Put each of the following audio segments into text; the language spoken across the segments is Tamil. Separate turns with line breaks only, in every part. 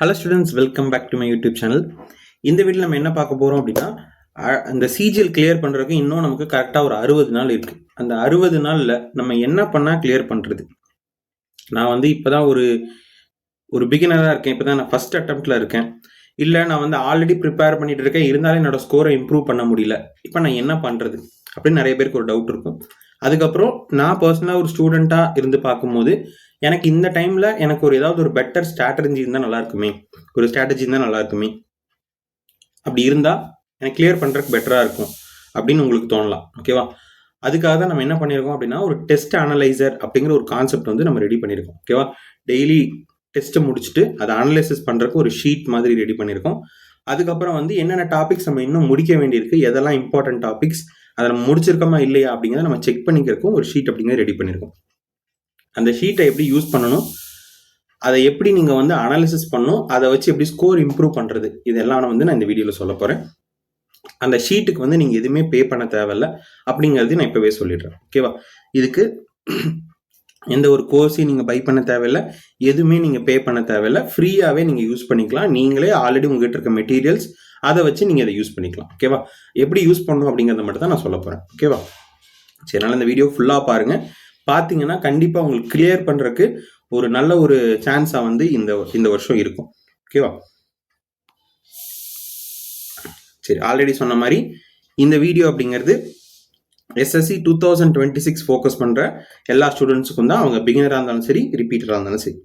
Hello students, welcome back to my YouTube channel. இந்த வீடியோ நம்ம என்ன பார்க்க போகிறோம் அப்படின்னா, அந்த சிஜிஎல் கிளியர் பண்ணுறதுக்கு இன்னும் நமக்கு கரெக்டாக ஒரு 60 நாள் இருக்குது. அந்த 60 நாளில் நம்ம என்ன பண்ணால் கிளியர் பண்ணுறது? நான் இப்போ தான் ஒரு பிகினராக இருக்கேன். இப்போ தான் நான் ஃபஸ்ட் அட்டம்ப்டில் இருக்கேன். இல்லை நான் ஆல்ரெடி ப்ரிப்பேர் பண்ணிட்டு இருக்கேன், இருந்தாலும் என்னோட ஸ்கோரை இம்ப்ரூவ் பண்ண முடியல. இப்போ நான் என்ன பண்ணுறது அப்படின்னு நிறைய பேருக்கு ஒரு டவுட் இருக்கும். அதுக்கப்புறம் நான் பர்சனலாக ஒரு ஸ்டூடெண்ட்டாக இருந்து பார்க்கும்போது எனக்கு இந்த டைமில் எனக்கு ஏதாவது ஒரு பெட்டர் ஸ்ட்ராட்டஜி இருந்தால் நல்லா இருக்குமே, ஒரு ஸ்ட்ராட்டஜி இருந்தால் நல்லா இருக்குமே, அப்படி இருந்தால் எனக்கு கிளியர் பண்ணுறதுக்கு பெட்டராக இருக்கும் அப்படின்னு உங்களுக்கு தோணலாம். ஓகேவா? அதுக்காக தான் நம்ம என்ன பண்ணியிருக்கோம் அப்படின்னா, ஒரு டெஸ்ட் அனலைசர் அப்படிங்கிற ஒரு கான்செப்ட் நம்ம ரெடி பண்ணியிருக்கோம். ஓகேவா? டெய்லி டெஸ்ட்டை முடிச்சுட்டு அதை அனலைசிஸ் பண்ணுறதுக்கு ஒரு ஷீட் மாதிரி ரெடி பண்ணியிருக்கோம். அதுக்கப்புறம் என்னென்ன டாபிக்ஸ் நம்ம இன்னும் முடிக்க வேண்டியிருக்கு, எதெல்லாம் இம்பார்ட்டன்ட் டாபிக்ஸ், அதை நம்ம முடிச்சிருக்கோமா இல்லையா அப்படிங்கிறத நம்ம செக் பண்ணிக்கிறதுக்கும் ஒரு ஷீட் அப்படிங்கிறத ரெடி பண்ணியிருக்கோம். அந்த ஷீட்டை எப்படி யூஸ் பண்ணணும், அதை எப்படி நீங்கள் அனாலிசிஸ் பண்ணணும், அதை வச்சு எப்படி ஸ்கோர் இம்ப்ரூவ் பண்ணுறது, இதெல்லாம் நான் இந்த வீடியோவில் சொல்ல போகிறேன். அந்த ஷீட்டுக்கு நீங்கள் எதுவுமே பே பண்ண தேவையில்ல அப்படிங்கிறது நான் இப்போவே சொல்லிடுறேன். ஓகேவா? இதுக்கு எந்த ஒரு கோர்ஸையும் நீங்கள் பை பண்ண தேவையில்லை, எதுவுமே நீங்கள் பே பண்ண தேவையில்லை, ஃப்ரீயாகவே நீங்கள் யூஸ் பண்ணிக்கலாம். நீங்களே ஆல்ரெடி உங்ககிட்ட இருக்க மெட்டீரியல்ஸ் அதை வச்சு நீங்கள் அதை யூஸ் பண்ணிக்கலாம். ஓகேவா? எப்படி யூஸ் பண்ணணும் அப்படிங்கிறத மட்டும் தான் நான் சொல்ல போகிறேன். ஓகேவா? சரி, அதனால் இந்த வீடியோ ஃபுல்லாக பாருங்கள். பார்த்தீங்கன்னா கண்டிப்பாக உங்களுக்கு கிளியர் பண்ணுறதுக்கு ஒரு நல்ல ஒரு சான்ஸாக இந்த வருஷம் இருக்கும். ஓகேவா? சரி, ஆல்ரெடி சொன்ன மாதிரி இந்த வீடியோ அப்படிங்கிறது எஸ்எஸ்சி 2026 ஃபோக்கஸ் பண்ணுற எல்லா ஸ்டூடெண்ட்ஸுக்கும் தான், அவங்க பிகினராக இருந்தாலும் சரி, ரிப்பீட்டராக இருந்தாலும் சரி.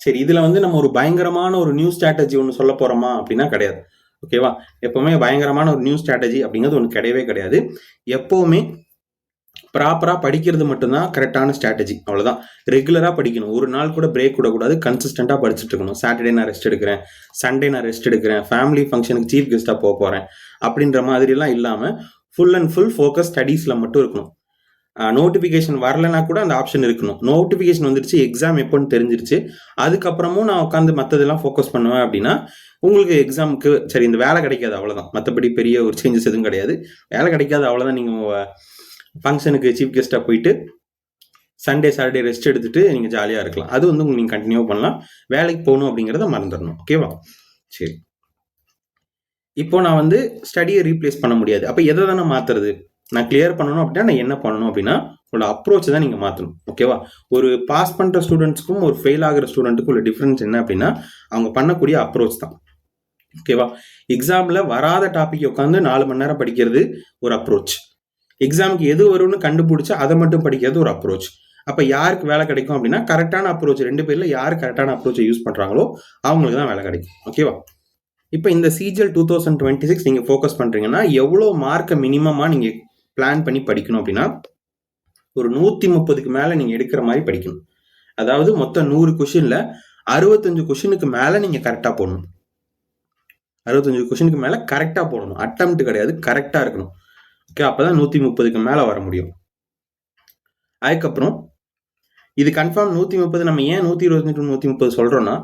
சரி, இதில் நம்ம ஒரு பயங்கரமான ஒரு நியூ ஸ்ட்ராட்டஜி ஒன்று சொல்ல போகிறோமா அப்படின்னா கிடையாது. ஓகேவா? எப்போவுமே பயங்கரமான ஒரு நியூ ஸ்ட்ராட்டஜி அப்படிங்கிறது ஒன்று கிடையவே கிடையாது. எப்போவுமே ப்ராப்பராக படிக்கிறது மட்டும்தான் கரெக்டான ஸ்ட்ராட்டஜி. அவ்வளோதான். ரெகுலராக படிக்கணும், ஒரு நாள் கூட பிரேக் விடக்கூடாது, கன்சிஸ்டண்ட்டாக படிச்சுட்டு இருக்கணும். சாட்டர்டே நான் ரெஸ்ட் எடுக்கிறேன், சண்டே நான் ரெஸ்ட் எடுக்கிறேன், ஃபேமிலி ஃபங்க்ஷனுக்கு சீஃப் கெஸ்ட்டாக போகிறேன் அப்படின்ற மாதிரிலாம் இல்லாமல் ஃபுல் அண்ட் ஃபுல் ஃபோக்கஸ் ஸ்டடீஸில் மட்டும் இருக்கணும். நோட்டிஃபிகேஷன் வரலைன்னா கூட அந்த ஆப்ஷன் இருக்கணும். நோட்டிஃபிகேஷன் வந்துருச்சு, எக்ஸாம் எப்போன்னு தெரிஞ்சிருச்சு, அதுக்கப்புறமும் நான் உட்காந்து மற்றதெல்லாம் ஃபோக்கஸ் பண்ணுவேன் அப்படின்னா உங்களுக்கு எக்ஸாமுக்கு சரி இந்த வேலை கிடைக்காது, அவ்வளோதான். மற்றபடி பெரிய ஒரு சேஞ்சஸ் எதுவும் கிடையாது. வேலை கிடைக்காது, அவ்வளோதான். நீங்கள் ஃபங்க்ஷனுக்கு சீஃப் கெஸ்ட்டாக போயிட்டு சண்டே சாட்டர்டே ரெஸ்ட் எடுத்துட்டு நீங்கள் ஜாலியாக இருக்கலாம். அது உங்களுக்கு நீங்கள் கண்டினியூ பண்ணலாம். வேலைக்கு போகணும் அப்படிங்கிறத மறந்துடணும். ஓகேவா? சரி, இப்போ நான் ஸ்டடியை ரீப்ளேஸ் பண்ண முடியாது. அப்போ எதை தானே மாற்றுறது? நான் கிளியர் பண்ணணும் அப்படின்னா நான் என்ன பண்ணணும் அப்படின்னா, உங்களோட அப்ரோச்சை தான் நீங்கள் மாற்றணும். ஓகேவா? ஒரு பாஸ் பண்ணுற ஸ்டூடெண்ட்ஸ்க்கும் ஒரு ஃபெயில் ஆகிற ஸ்டூடெண்ட்டுக்கும் உள்ள டிஃப்ரென்ஸ் என்ன அப்படின்னா, அவங்க பண்ணக்கூடிய அப்ரோச் தான். ஓகேவா? எக்ஸாமில் வராத டாபிக் உட்காந்து 4 மணி நேரம் படிக்கிறது ஒரு அப்ரோச். எக்ஸாமுக்கு எது வரும்னு கண்டுபிடிச்சா அதை மட்டும் படிக்கிறது ஒரு அப்ரோச். அப்போ யாருக்கு வேலை கிடைக்கும் அப்படின்னா, கரெக்டான அப்ரோச், 2 பேர்ல யார் கரெக்டான அப்ரோச்சை யூஸ் பண்ணுறாங்களோ அவங்களுக்கு தான் வேலை கிடைக்கும். ஓகேவா? இப்போ இந்த சிஜிஎல் 2026 நீங்கள் ஃபோக்கஸ் பண்ணுறீங்கன்னா எவ்வளோ மார்க்கை மினிமமாக நீங்கள் பிளான் பண்ணி படிக்கணும் அப்படின்னா, ஒரு 130க்கு மேலே நீங்கள் எடுக்கிற மாதிரி படிக்கணும். அதாவது மொத்தம் 100 கொஷினில் 65 கொஷினுக்கு மேலே நீங்கள் கரெக்டாக போடணும். 65 கொஷினுக்கு மேலே கரெக்டாக போடணும். அட்டம்ப்ட் கிடையாது, கரெக்டாக இருக்கணும். ஓகே, அப்போதான் 130க்கு மேலே வர முடியும். அதுக்கப்புறம் இது கன்ஃபார்ம் 130. நம்ம ஏன் 125 to 130 சொல்கிறோன்னா,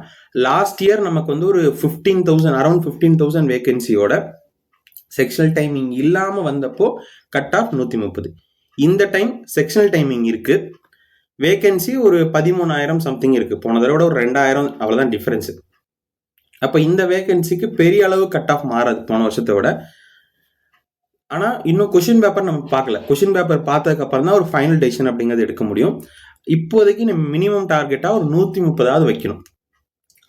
லாஸ்ட் இயர் நமக்கு ஒரு 15,000 அரௌண்ட் 15,000 வேகன்சியோட செக்ஷனல் டைமிங் இல்லாமல் வந்தப்போ கட் ஆஃப் 130. இந்த டைம் செக்ஷனல் டைமிங் இருக்கு, வேகன்சி ஒரு 13,000 சம்திங் இருக்கு. போன தடவை ஒரு 2,000 அவ்வளோதான் டிஃபரன்ஸு. அப்போ இந்த வேகன்சிக்கு பெரிய அளவு கட் ஆஃப் மாறாது போன வருஷத்தை விட. ஆனால் இன்னும் கொஷின் பேப்பர் நம்ம பார்க்கல. கொஷின் பேப்பர் பார்த்ததுக்கு அப்புறம் தான் ஒரு ஃபைனல் டெசிஷன் அப்படிங்கிறது எடுக்க முடியும். இப்போதைக்கு நம்ம மினிமம் டார்கெட்டாக ஒரு 130 வைக்கணும்.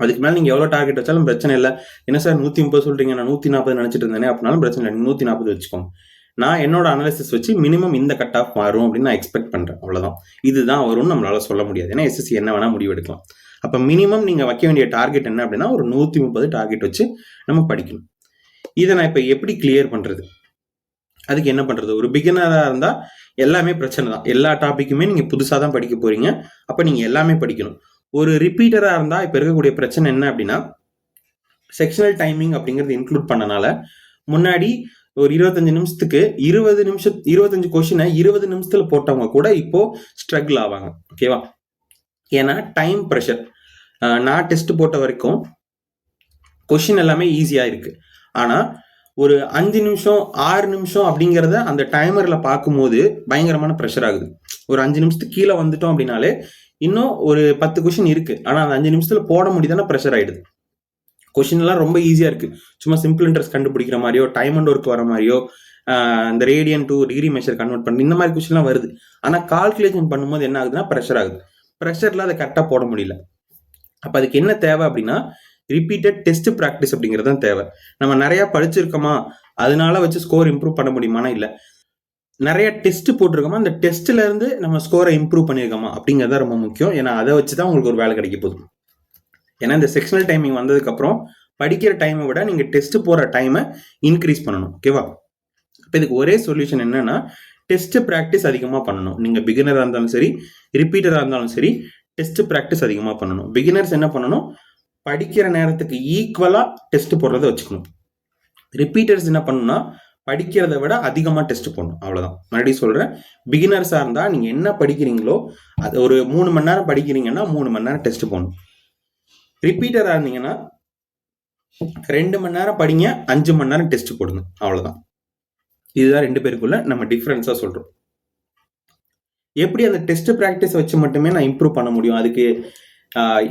அதுக்கு மேலே நீங்கள் எவ்வளோ டார்கெட் வச்சாலும் பிரச்சனை இல்லை. என்ன சார் 130 சொல்கிறீங்க, நான் 140 நினச்சிட்டு இருந்தேனே அப்படின்னாலும் பிரச்சனை இல்லை. 140 வச்சுக்கோங்க. நான் என்னோட அனாலிசிஸ் வச்சு மினிமம் இந்த கட் ஆஃப் மாறும் அப்படின்னு நான் எக்ஸ்பெக்ட் பண்ணுறேன். அவ்வளோதான். இதுதான் வரும்னு நம்மளால சொல்ல முடியாது. ஏன்னா எஸ்எஸ்சி என்ன வேணால் முடிவு எடுக்கலாம். அப்போ மினிமம் நீங்கள் வைக்க வேண்டிய டார்கெட் என்ன அப்படின்னா, ஒரு 130 டார்கெட் வச்சு நம்ம படிக்கணும். இதை நான் இப்போ எப்படி கிளியர் பண்ணுறது, அதுக்கு என்ன பண்ணுறது? ஒரு பிகினராக இருந்தால் எல்லாமே பிரச்சனை தான். எல்லா டாப்பிக்குமே நீங்கள் புதுசாக தான் படிக்க போகிறீங்க. அப்போ நீங்கள் எல்லாமே படிக்கணும். ஒரு ரிப்பீட்டராக இருந்தால் இப்போ இருக்கக்கூடிய பிரச்சனை என்ன அப்படின்னா, செக்ஷனல் டைமிங் அப்படிங்கிறது இன்க்ளூட் பண்ணனால முன்னாடி ஒரு 25 நிமிஷத்துக்கு 25 கொஷினை 20 நிமிஷத்தில் போட்டவங்க கூட இப்போ ஸ்ட்ரகிள் ஆவாங்க. ஓகேவா? ஏன்னா டைம் ப்ரெஷர். நான் டெஸ்ட் போட்ட வரைக்கும் கொஷின் எல்லாமே ஈஸியாக இருக்குது. ஆனால் ஒரு 5 நிமிஷம் 6 நிமிஷம் அப்படிங்கிறத அந்த டைமரில் பார்க்கும்போது பயங்கரமான ப்ரெஷர் ஆகுது. ஒரு 5 நிமிஷத்துக்கு கீழே வந்துட்டோம் அப்படின்னாலே இன்னும் ஒரு 10 கொஷின் இருக்கு. ஆனா அந்த 5 நிமிஷத்துல போட முடியுதுன்னா ப்ரெஷர் ஆயிடுது. கொஷின் எல்லாம் ரொம்ப ஈஸியா இருக்கு. சும்மா சிம்பிள் இன்ட்ரெஸ்ட் கண்டுபிடிக்கிற மாதிரியோ, டைம் அண்ட் ஒர்க் வர மாதிரியோ, இந்த radian to degree measure convert பண்ணி இந்த மாதிரி கொஸ்டின்லாம் வருது. ஆனா கால்குலேஷன் பண்ணும்போது என்ன ஆகுதுன்னா ப்ரெஷர் ஆகுது. ப்ரெஷர்ல அதை கரெக்டாக போட முடியல. அப்போ அதுக்கு என்ன தேவை அப்படின்னா ரிப்பீட்டட் டெஸ்ட் ப்ராக்டிஸ் அப்படிங்கிறது தான் தேவை. நம்ம நிறைய படிச்சிருக்கோமா அதனால வச்சு ஸ்கோர் இம்ப்ரூவ் பண்ண முடியுமானா இல்லை. நிறைய டெஸ்ட் போட்டிருக்கோமா அந்த டெஸ்ட்ல இருந்து நம்ம ஸ்கோரை இம்ப்ரூவ் பண்ணியிருக்கோமா அப்படிங்கிறத ரொம்ப முக்கியம். ஏன்னா அதை வச்சு தான் உங்களுக்கு ஒரு வேலை கிடைக்க போகுது. ஏன்னா இந்த செக்ஷனல் டைமிங் வந்ததுக்கு அப்புறம் படிக்கிற டைமை விட நீங்க டெஸ்ட் போற டைமை இன்க்ரீஸ் பண்ணணும். ஓகேவா? இப்போ இதுக்கு ஒரே சொல்யூஷன் என்னன்னா டெஸ்ட் ப்ராக்டிஸ் அதிகமாக பண்ணணும். நீங்க பிகினராக இருந்தாலும் சரி, ரிப்பீட்டராக இருந்தாலும் சரி, டெஸ்ட் ப்ராக்டிஸ் அதிகமாக பண்ணணும். பிகினர்ஸ் என்ன பண்ணணும், படிக்கிற நேரத்துக்கு ஈக்குவலா டெஸ்ட் போடுறத வச்சுக்கணும். ரிப்பீட்டர்ஸ் என்ன பண்ணணும்னா படிக்கிறத விட அதிகமாக டெஸ்ட் போடணும். அவ்வளோதான். மறுபடியும் சொல்றேன், பிகினர்ஸாக இருந்தால் நீங்க என்ன படிக்கிறீங்களோ அது ஒரு 3 மணி நேரம் படிக்கிறீங்கன்னா 3 மணி நேரம் டெஸ்ட் போடணும். ரிப்பீட்டராக இருந்தீங்கன்னா 2 மணி நேரம் படிங்க, 5 மணி நேரம் டெஸ்ட் போடுங்க. அவ்வளோதான். இதுதான் 2 பேருக்குள்ள நம்ம டிஃபரன்ஸா சொல்றோம். எப்படி அந்த டெஸ்ட் ப்ராக்டிஸ் வச்சு மட்டுமே நான் இம்ப்ரூவ் பண்ண முடியும், அதுக்கு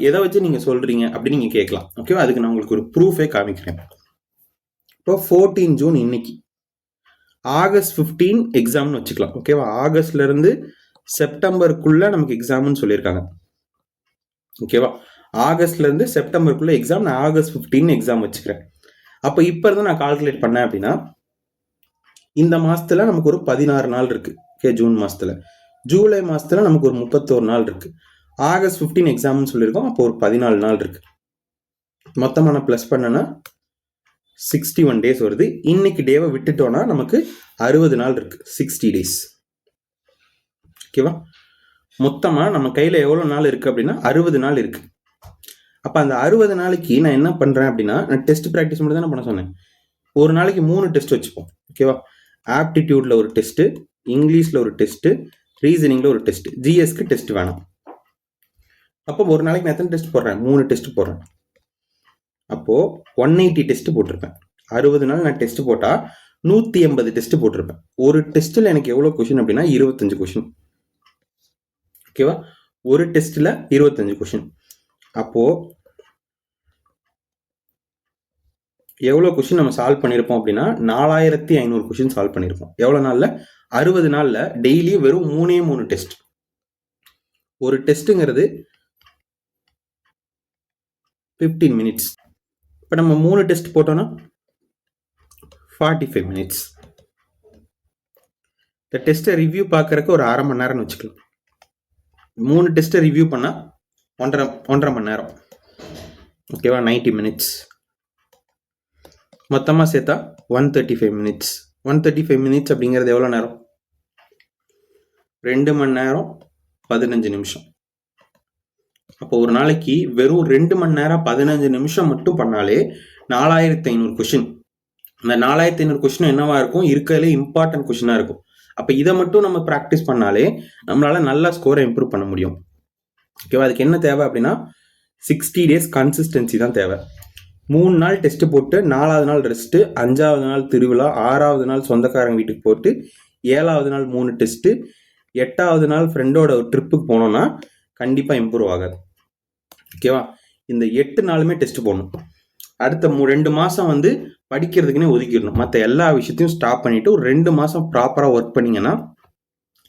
எதை வச்சு நீங்க சொல்றீங்க அப்படின்னு நீங்க கேட்கலாம். ஓகேவா? அதுக்கு நான் உங்களுக்கு ஒரு ப்ரூஃபே காமிக்கிறேன். இப்போ 14 ஜூன் இன்னைக்கு, ஆகஸ்ட் 15 எக்ஸாம்னு வச்சுக்கலாம். ஓகேவா? ஆகஸ்ட்ல இருந்து செப்டம்பருக்குள்ள நமக்கு எக்ஸாம்னு சொல்லியிருக்காங்க. ஓகேவா? ஆகஸ்ட்ல இருந்து செப்டம்பருக்குள்ள எக்ஸாம். நான் ஆகஸ்ட் 15 எக்ஸாம் வச்சுக்கிறேன். அப்போ இப்போ இருந்து நான் கால்குலேட் பண்ணேன் அப்படின்னா இந்த மாசத்துல நமக்கு ஒரு 16 நாள் இருக்கு. ஓகே, ஜூன் மாசத்துல. ஜூலை மாசத்துல நமக்கு ஒரு 31 நாள் இருக்கு. ஆகஸ்ட் 15 எக்ஸாம்னு சொல்லியிருக்கோம். அப்போ ஒரு 14 நாள் இருக்கு. மொத்தமா நான் பிளஸ் பண்ணனா 61 டேஸ் வருது. இன்னைக்கு டேவை விட்டுட்டோம்னா நமக்கு 60 நாள் இருக்கு. 60 டேஸ். ஓகேவா? மொத்தமா நம்ம கையில எவ்வளவு நாள் இருக்கு அப்படின்னா 60 நாள் இருக்கு. அப்ப அந்த 60 நாளைக்கு நான் என்ன பண்றேன் அப்படின்னா, நான் டெஸ்ட் ப்ராக்டிஸ் மட்டும் தான் பண்ண சொன்னேன். ஒரு நாளைக்கு 3 டெஸ்ட் வச்சுப்போம். ஓகேவா? ஆப்டிடியூட்ல ஒரு டெஸ்ட், இங்கிலீஷ்ல ஒரு டெஸ்ட், ரீசனிங்ல ஒரு டெஸ்ட், ஜிஎஸ்க்கு டெஸ்ட் வேணாம். அப்போ ஒரு நாளைக்கு நான் எத்தனை டெஸ்ட் போடுறேன்? 3 டெஸ்ட் போடுறேன். அப்போ 180 டெஸ்ட் போட்டிருப்பேன். 60 நாள் நான் டெஸ்ட் போட்டா 180 டெஸ்ட் போட்டிருப்பேன். ஒரு டெஸ்ட்ல எனக்கு எவ்வளவு கொஸ்டின் அப்படின்னா 25 கொஸ்டின். ஓகேவா? ஒரு டெஸ்ட்ல 25 கொஸ்டின். அப்போ எவ்வளவு கொஸ்டின் நம்ம சால்வ் பண்ணிருப்போம் அப்படின்னா 4500 கொஸ்டின் சால்வ் பண்ணிருப்போம். எவ்வளவு நாள்ல? 60 நாள்ல டெய்லி வெறும் 3 டெஸ்ட். ஒரு டெஸ்ட்ங்கிறது 15 மினிட்ஸ். இப்ப நம்ம 3 டெஸ்ட் போட்டோம்னா 45 மினிட்ஸ். இந்த டெஸ்ட்டை ரிவ்யூ பார்க்கறதுக்கு ஒரு 1/2 மணி நேரம்னு வச்சுக்கலாம். 3 டெஸ்ட்டை ரிவ்யூ பண்ணா 1.5 மணி நேரம். ஓகேவா? 90 மினிட்ஸ். மொத்தமா சேர்த்தா 135 மினிட்ஸ். 135 மினிட்ஸ் அப்படிங்கிறது எவ்வளவு நேரம்? 2 மணி நேரம் 15 நிமிஷம். அப்போ ஒரு நாளைக்கு வெறும் 2 மணி நேரம் 15 நிமிஷம் மட்டும் பண்ணாலே 4500 கொஸ்டின். அந்த 4500 கொஸ்டின் என்னவா இருக்கும்? இருக்கிறதுலே இம்பார்ட்டன்ட் கொஸ்டினா இருக்கும். அப்ப இதை மட்டும் நம்ம ப்ராக்டிஸ் பண்ணாலே நம்மளால நல்ல ஸ்கோரை இம்ப்ரூவ் பண்ண முடியும். ஓகேவா? அதுக்கு என்ன தேவை அப்படின்னா 60 டேஸ் கன்சிஸ்டன்சி தான் தேவை. 3 நாள் டெஸ்ட் போட்டு 4வது நாள் ரெஸ்ட், 5வது நாள் திருவிழா, 6வது நாள் சொந்தக்காரங்க வீட்டுக்கு போட்டு, 7வது நாள் 3 டெஸ்ட், 8வது நாள் ஃப்ரெண்டோட ஒரு ட்ரிப்புக்கு போனோம்னா கண்டிப்பா இம்ப்ரூவ் ஆகாது. ஓகேவா? இந்த 8 நாளுமே டெஸ்ட் போடணும். அடுத்த 2 மாசம் வந்து படிக்கிறதுக்குன்னே ஒதுக்கிடணும். மற்ற எல்லா விஷயத்தையும் ஸ்டாப் பண்ணிட்டு ஒரு 2 மாசம் ப்ராப்பரா ஒர்க் பண்ணீங்கன்னா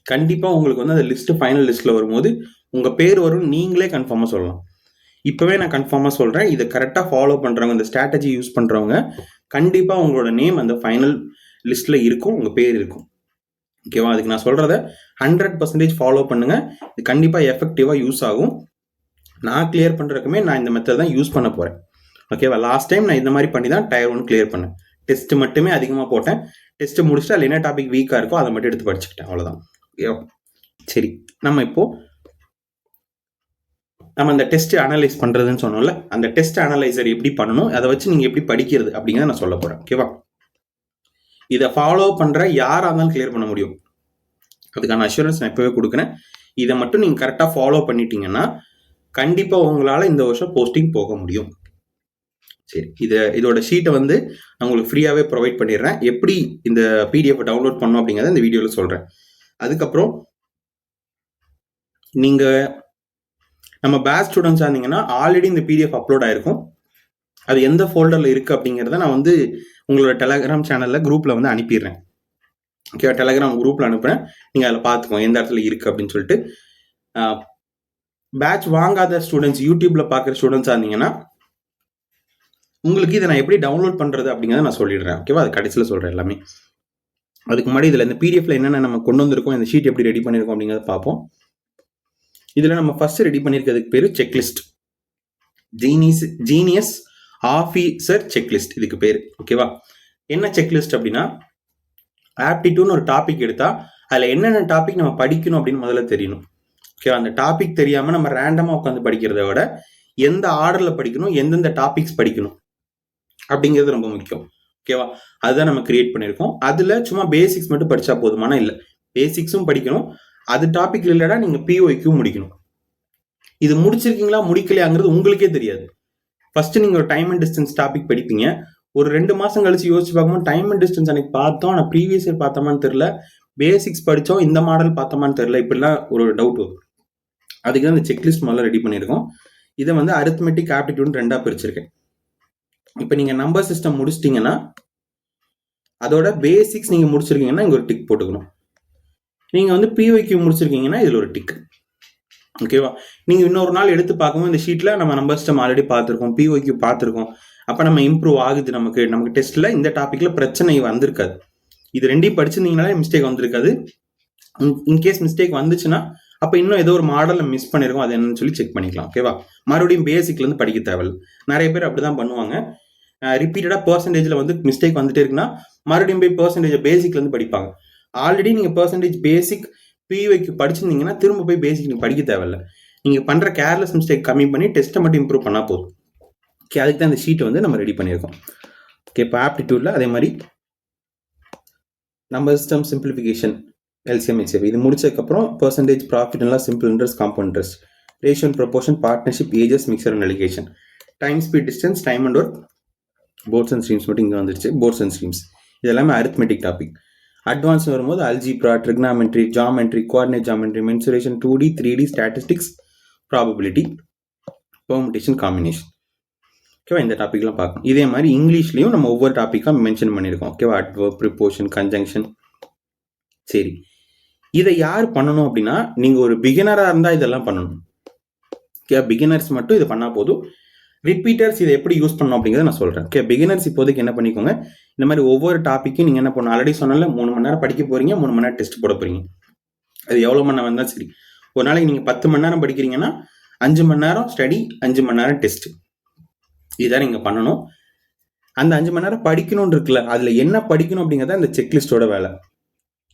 கண்டிப்பா உங்களுக்கு வந்து அந்த லிஸ்ட் ஃபைனல் லிஸ்ட்ல வரும்போது உங்க பேர் வரும். நீங்களே கன்ஃபார்மா சொல்லலாம். இப்பவே நான் கன்ஃபார்மா சொல்றேன், இதை கரெக்டா ஃபாலோ பண்றவங்க, இந்த ஸ்ட்ராட்டஜி யூஸ் பண்றவங்க கண்டிப்பா உங்களோட நேம் அந்த ஃபைனல் லிஸ்ட்ல இருக்கும், உங்க பேர் இருக்கும். ஓகேவா? அதுக்கு நான் சொல்றத 100% ஃபாலோ பண்ணுங்க. இது கண்டிப்பா எஃபெக்டிவா யூஸ் ஆகும். நான் கிளியர் பண்றதுக்குமே நான் இந்த மெத்தட் தான் யூஸ் பண்ண போறேன். ஓகேவா? லாஸ்ட் டைம் நான் இந்த மாதிரி பண்ணி தான் டயர் 1 கிளியர் பண்ணேன். டெஸ்ட் மட்டுமே அதிகமாக போட்டேன். டெஸ்ட் முடிச்சுட்டு அதில் என்ன டாபிக் வீக்காக இருக்கோ அதை மட்டும் எடுத்து படிச்சுக்கிட்டேன். அவ்வளோதான். சரி, நம்ம இந்த டெஸ்ட் அனலைஸ் பண்றதுன்னு சொன்னோம்ல, அந்த டெஸ்ட் அனலைசர் எப்படி பண்ணணும், அதை வச்சு நீங்க எப்படி படிக்கிறது அப்படிங்கிறத நான் சொல்ல போறேன். ஓகேவா? இதை ஃபாலோ பண்ற யாரா இருந்தாலும் கிளியர் பண்ண முடியும். அதுக்கான அஷூரன்ஸ் நான் இப்பவே கொடுக்குறேன். இதை மட்டும் நீங்க கரெக்டா ஃபாலோ பண்ணிட்டீங்கன்னா கண்டிப்பா உங்களால இந்த வருஷம் போஸ்டிங் போக முடியும். சரி, இதோட ஷீட்டை வந்து நான் உங்களுக்கு ஃப்ரீயாவே ப்ரொவைட் பண்ணிடுறேன். எப்படி இந்த பிடிஎஃப் டவுன்லோட் பண்ணணும் அப்படிங்கிறத இந்த வீடியோல சொல்றேன். அதுக்கப்புறம் நீங்க நம்ம பேட்ச் ஸ்டூடெண்ட்ஸாக இருந்தீங்கன்னா ஆல்ரெடி இந்த பிடிஎஃப் அப்லோட் ஆயிருக்கும். அது எந்த ஃபோல்டரில் இருக்குது அப்படிங்கிறத நான் வந்து உங்களோட டெலகிராம் சேனலில் குரூப்பில் வந்து அனுப்பிடுறேன். ஓகே, டெலகிராம் குரூப்பில் அனுப்புகிறேன். நீங்கள் அதில் பார்த்துக்கோங்க எந்த இடத்துல இருக்குது அப்படின்னு சொல்லிட்டு. பேட்ச் வாங்காத ஸ்டூடெண்ட்ஸ், யூடியூப்பில் பார்க்குற ஸ்டூடெண்ட்ஸாக இருந்தீங்கன்னா உங்களுக்கு இதை நான் எப்படி டவுன்லோட் பண்ணுறது அப்படிங்கிறத நான் சொல்லிடுறேன். ஓகேவா, அது கடைசியில் சொல்கிறேன் எல்லாமே. அதுக்கு முன்னாடி இதில் இந்த பிடிஎஃப்ல என்னென்ன நம்ம கொண்டு வந்திருக்கோம், இந்த ஷீட் எப்படி ரெடி பண்ணியிருக்கோம் அப்படிங்கிறத பார்ப்போம். இதில் நம்ம ஃபர்ஸ்ட் ரெடி பண்ணியிருக்கிறதுக்கு பேர் செக்லிஸ்ட். ஜீனியஸ் ஆஃபீஸர் செக்லிஸ்ட் இதுக்கு பேர். ஓகேவா, என்ன செக்லிஸ்ட் அப்படின்னா, ஆப்டிடியூட்னு ஒரு டாபிக் எடுத்தா அதில் என்னென்ன டாபிக் நம்ம படிக்கணும் அப்படின்னு முதல்ல தெரியணும். ஓகேவா, அந்த டாபிக் தெரியாமல் நம்ம ரேண்டமாக உட்காந்து படிக்கிறத விட எந்த ஆர்டரில் படிக்கணும், எந்தெந்த டாபிக்ஸ் படிக்கணும் அப்படிங்கிறது ரொம்ப முக்கியம். ஓகேவா, அதுதான் நம்ம கிரியேட் பண்ணியிருக்கோம். அதில் சும்மா பேசிக்ஸ் மட்டும் படித்தா போதுமானா இல்லை, பேசிக்ஸும் படிக்கணும். அது டாபிக் ரிலேட்டடாக நீங்கள் பிஓஐக்யூ முடிக்கணும். இது முடிச்சிருக்கீங்களா முடிக்கலையாங்கிறது உங்களுக்கே தெரியாது. ஃபர்ஸ்ட் நீங்கள் ஒரு டைம் அண்ட் டிஸ்டன்ஸ் டாபிக் படிப்பீங்க. ஒரு 2 மாதம் கழிச்சு யோசிச்சு பார்க்கும்போது டைம் அண்ட் டிஸ்டன்ஸ் அன்னைக்கு பார்த்தோம், ஆனால் ப்ரீவியஸ் இயர் பார்த்தோமான்னு தெரியல, பேசிக்ஸ் படித்தோம், இந்த மாடல் பார்த்தோமான்னு தெரியல, இப்படிலாம் ஒரு டவுட் வரும். அதுக்கு தான் இந்த செக்லிஸ்ட் முதல்ல ரெடி பண்ணியிருக்கோம். இதை வந்து அரித்மெட்டிக் ஆப்டிடியூட் 2ஆக பிரிச்சிருக்கேன். இப்போ நீங்கள் நம்பர் சிஸ்டம் முடிச்சிட்டிங்கன்னா அதோட பேசிக்ஸ் நீங்கள் முடிச்சிருக்கீங்கன்னா இங்கே ஒரு டிக் போட்டுக்கணும். நீங்கள் வந்து பிஓஐக்யூ முடிச்சிருக்கீங்கன்னா இதில் ஒரு டிக். ஓகேவா, நீங்கள் இன்னொரு நாள் எடுத்து பார்க்கும்போது இந்த ஷீட்டில் நம்ம நம்பர் சிஸ்டம் ஆல்ரெடி பார்த்துருக்கோம், பிஓஐக்யூ பார்த்துருக்கோம், அப்போ நம்ம இம்ப்ரூவ் ஆகுது, நமக்கு டெஸ்ட்டில் இந்த டாப்பிக்கில் பிரச்சனை வந்திருக்காது. இது ரெண்டையும் படிச்சிருந்தீங்கனாலே மிஸ்டேக் வந்திருக்காது. இன்கேஸ் மிஸ்டேக் வந்துச்சுன்னா அப்போ இன்னும் ஏதோ ஒரு மாடலில் மிஸ் பண்ணியிருக்கோம், அது என்னன்னு சொல்லி செக் பண்ணிக்கலாம். ஓகேவா, மறுபடியும் பேசிக்லேருந்து படிக்க தேவையில்லை. நிறைய பேர் அப்படி தான் பண்ணுவாங்க. ரிப்பீட்டடாக பர்சன்டேஜில் வந்து மிஸ்டேக் வந்துட்டே இருக்குன்னா மறுபடியும் போய் பர்சன்டேஜ் பேசிக்லேருந்து படிப்பாங்க. ஆல்ரெடி நீங்கள் பர்சன்டேஜ் பேசிக் பிஓஐக்யூ படிச்சிருந்தீங்கன்னா திரும்ப போய் பேசிக் நீங்கள் படிக்க தேவையில்லை. நீங்கள் பண்ணுற கேர்லெஸ் மிஸ்டேக் கம்மி பண்ணி டெஸ்ட்டை மட்டும் இம்ப்ரூவ் பண்ணால் போதும். ஓகே, அதுக்கு தான் இந்த ஷீட்டை வந்து நம்ம ரெடி பண்ணியிருக்கோம். ஓகே, இப்போ ஆப்டிடியூடில் அதே மாதிரி number system simplification LCM HCF இது முடிச்சதுக்கப்புறம் percentage, profit and loss, simple interest, compound interest, ratio and proportion, partnership, ages, mixture and alligation, time, speed, distance, time and work, boats and streams மட்டும் இங்கே வந்துருச்சு. போர்ட்ஸ் அண்ட் ஸ்ட்ரீம்ஸ் இது எல்லாமே அரித்மெட்டிக் டாபிக். அட்வான்ஸ் வரும்போது algebra, trigonometry, geometry, coordinate geometry, mensuration, 2D, 3D, statistics, probability, permutation, combination. ஓகேவா, இந்த டாபிக்லாம் பார்க்கணும். இதே மாதிரி இங்கிலீஷ்லையும் நம்ம ஒவ்வொரு டாப்பிக்காக மென்ஷன் பண்ணியிருக்கோம். ஓகேவா, அட்வர்ப், ப்ரிப்போஷன், கன்ஜங்ஷன். சரி, இதை யார் பண்ணணும் அப்படின்னா நீங்கள் ஒரு பிகினராக இருந்தால் இதெல்லாம் பண்ணணும். ஓகே, பிகினர்ஸ் மட்டும் இதை பண்ணால் போதும். ரிப்பீட்டர்ஸ் இதை எப்படி யூஸ் பண்ணணும் அப்படிங்கிறத நான் சொல்கிறேன். ஓகே, பிகினர்ஸ் இப்போதைக்கு என்ன பண்ணிக்கோங்க, இந்த மாதிரி ஒவ்வொரு டாப்பிக்கும் நீங்கள் என்ன பண்ணணும், ஆல்ரெடி சொன்னால 3 மணி நேரம் படிக்க போகிறீங்க, 3 மணி நேரம் டெஸ்ட் போட போகிறீங்க. அது எவ்வளோ மணி நேரம் வந்தால் சரி. ஒரு நாளைக்கு நீங்கள் 10 மணி நேரம் படிக்கிறீங்கன்னா 5 மணி நேரம் ஸ்டடி, 5 மணி நேரம் டெஸ்ட். இதுதான் நீங்கள் பண்ணணும். அந்த 5 மணி நேரம் படிக்கணும்னு இருக்குல்ல, அதில் என்ன படிக்கணும் அப்படிங்கிறத அந்த செக்லிஸ்டோட வேலை.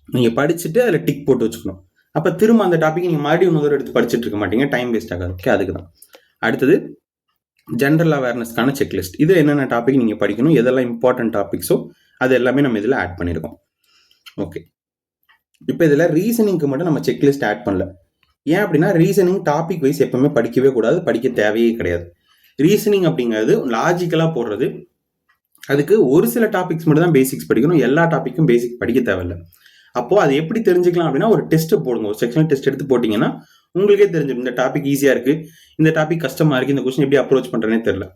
நீங்கள் படிச்சுட்டு அதில் டிக் போட்டு வச்சுக்கணும். அப்போ திரும்ப அந்த டாப்பிக் நீங்கள் மறுபடியும் இன்னொரு எடுத்து படிச்சுட்டு இருக்க மாட்டீங்க, டைம் வேஸ்ட் ஆகாது. ஓகே, அதுக்கு தான். அடுத்தது ஜென்ரல் அவேர்னஸ்க்கான செக்லிஸ்ட். இது என்னென்ன டாபிக் நீங்கள் படிக்கணும், எதெல்லாம் இம்பார்ட்டன்ட் டாபிக்ஸோ அது எல்லாமே நம்ம இதில் ஆட் பண்ணியிருக்கோம். ஓகே, இப்போ இதில் ரீசனிங்க்கு மட்டும் நம்ம செக்லிஸ்ட் ஆட் பண்ணல. ஏன் அப்படின்னா ரீசனிங் டாபிக் வைஸ் எப்பவுமே படிக்கவே கூடாது, படிக்க தேவையே கிடையாது. ரீசனிங் அப்படிங்கிறது லாஜிக்கலாக போடுறது. அதுக்கு ஒரு சில டாபிக்ஸ் மட்டும் தான் பேசிக்ஸ் படிக்கணும், எல்லா டாப்பிக்கும் பேசிக் படிக்க தேவையில்லை. அப்போது அது எப்படி தெரிஞ்சுக்கலாம் அப்படின்னா ஒரு டெஸ்ட் போடுங்க, ஒரு செக்ஷனல் டெஸ்ட் எடுத்து போட்டிங்கன்னா உங்களுக்கே தெரிஞ்சிடும் இந்த டாபிக் ஈஸியாக இருக்குது, இந்த டாபிக் கஷ்டமாக இருக்குது, இந்த கொஸ்டின் எப்படி அப்ரோச் பண்ணுறேனே தெரியல.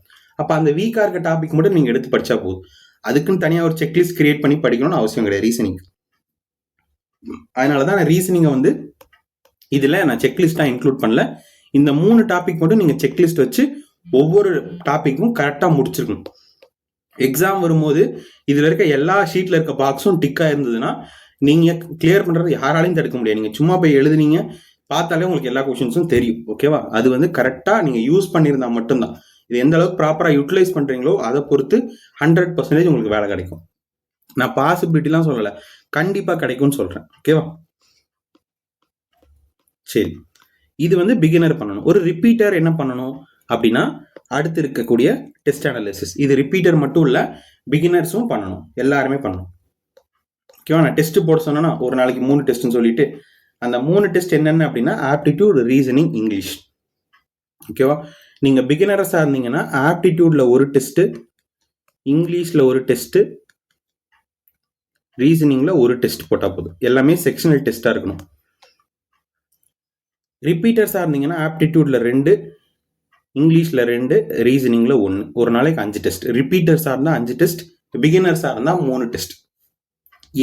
அப்போ அந்த வீக்காக இருக்க டாபிக் மட்டும் நீங்கள் எடுத்து படித்தா போதும். அதுக்குன்னு தனியாக ஒரு செக்லிஸ்ட் கிரியேட் பண்ணி படிக்கணும்னு அவசியம் கிடையாது ரீசனிங். அதனால தான் நான் ரீசனிங்கை வந்து இதில் நான் செக்லிஸ்ட்டாக இன்க்ளூட் பண்ணல. இந்த 3 டாபிக் மட்டும் நீங்கள் செக்லிஸ்ட் வச்சு ஒவ்வொரு டாப்பிக்கும் கரெக்டாக முடிச்சிருக்கணும். எக்ஸாம் வரும்போது இதில் இருக்க எல்லா ஷீட்டில் இருக்க பாக்ஸும் டிக்காக இருந்ததுன்னா நீங்கள் கிளியர் பண்ணுறது யாராலையும் தடுக்க முடியாது. நீங்கள் சும்மா போய் எழுதுனீங்க பார்த்தாலே உங்களுக்கு எல்லா கொஷின்ஸும் தெரியும். ஓகேவா, அது வந்து கரெக்டாக நீங்கள் யூஸ் பண்ணியிருந்தா மட்டும்தான். இது எந்த அளவுக்கு ப்ராப்பராக யூட்டிலைஸ் பண்ணுறீங்களோ அதை பொறுத்து 100% உங்களுக்கு வேலை கிடைக்கும். நான் பாசிபிலிட்டிலாம் சொல்லலை, கண்டிப்பாக கிடைக்கும்னு சொல்கிறேன். ஓகேவா, சரி. இது வந்து பிகினர் பண்ணணும். ஒரு ரிப்பீட்டர் என்ன பண்ணணும் அப்படின்னா அடுத்து இருக்கக்கூடிய டெஸ்ட் அனாலிசிஸ். இது ரிப்பீட்டர் மட்டும் இல்லை, பிகினர்ஸும் பண்ணணும், எல்லாருமே பண்ணணும். ஓகேவா, நான் டெஸ்ட் போட சொன்னா ஒரு நாளைக்கு 3 டெஸ்ட்னு சொல்லிட்டு அந்த 3 டெஸ்ட் என்னென்ன அப்படின்னா ஆப்டிடியூட், ரீசனிங், இங்கிலீஷ். ஓகேவா, நீங்கள் பிகினர்ஸாக இருந்தீங்கன்னா ஆப்டிடியூடில் ஒரு டெஸ்ட்டு, இங்கிலீஷில் ஒரு டெஸ்ட்டு, ரீசனிங்கில் ஒரு டெஸ்ட் போட்டால் போதும். எல்லாமே செக்ஷனல் டெஸ்ட்டாக இருக்கணும். ரிப்பீட்டர்ஸாக இருந்தீங்கன்னா ஆப்டிடியூடில் 2, இங்கிலீஷில் 2, ரீசனிங்கில் 1. ஒரு நாளைக்கு 5 டெஸ்ட். ரிப்பீட்டர்ஸாக இருந்தால் 5 டெஸ்ட், பிகினர்ஸாக இருந்தால் 3 டெஸ்ட்.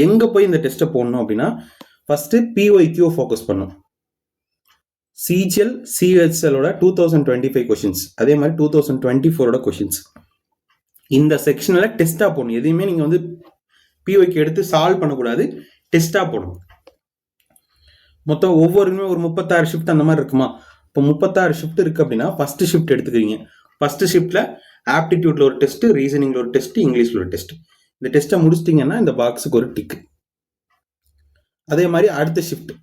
எங்கே போய் இந்த டெஸ்ட்டை போடணும் அப்படின்னா, ஃபஸ்ட்டு பிஒய்க்யூ ஃபோக்கஸ் பண்ணும். சிஜிஎல் சிஹெச்எலோட 2025 கொஷின்ஸ், அதே மாதிரி 2024 கொஷின்ஸ் இந்த செக்ஷனில் டெஸ்ட்டாக போடணும். எதையுமே நீங்கள் வந்து பிஒய்க்கு எடுத்து சால்வ் பண்ணக்கூடாது, டெஸ்ட்டாக போடணும். மொத்தம் ஒவ்வொருமே ஒரு 36 ஷிஃப்ட் அந்த மாதிரி இருக்குமா? இப்போ 36 ஷிஃப்ட் இருக்குது அப்படின்னா ஃபஸ்ட்டு ஷிஃப்ட் எடுத்துக்கிறீங்க. ஃபஸ்ட்டு ஷிஃப்ட்டில் ஆப்டிடியூட்டில் ஒரு டெஸ்ட்டு, ரீசனிங்கில் ஒரு டெஸ்ட்டு, இங்கிலீஷில் ஒரு டெஸ்ட். இந்த டெஸ்ட்டை முடிச்சிட்டிங்கன்னா இந்த பாக்ஸுக்கு ஒரு டிக்கு. அதே மாதிரி அடுத்த ஷிஃப்ட்,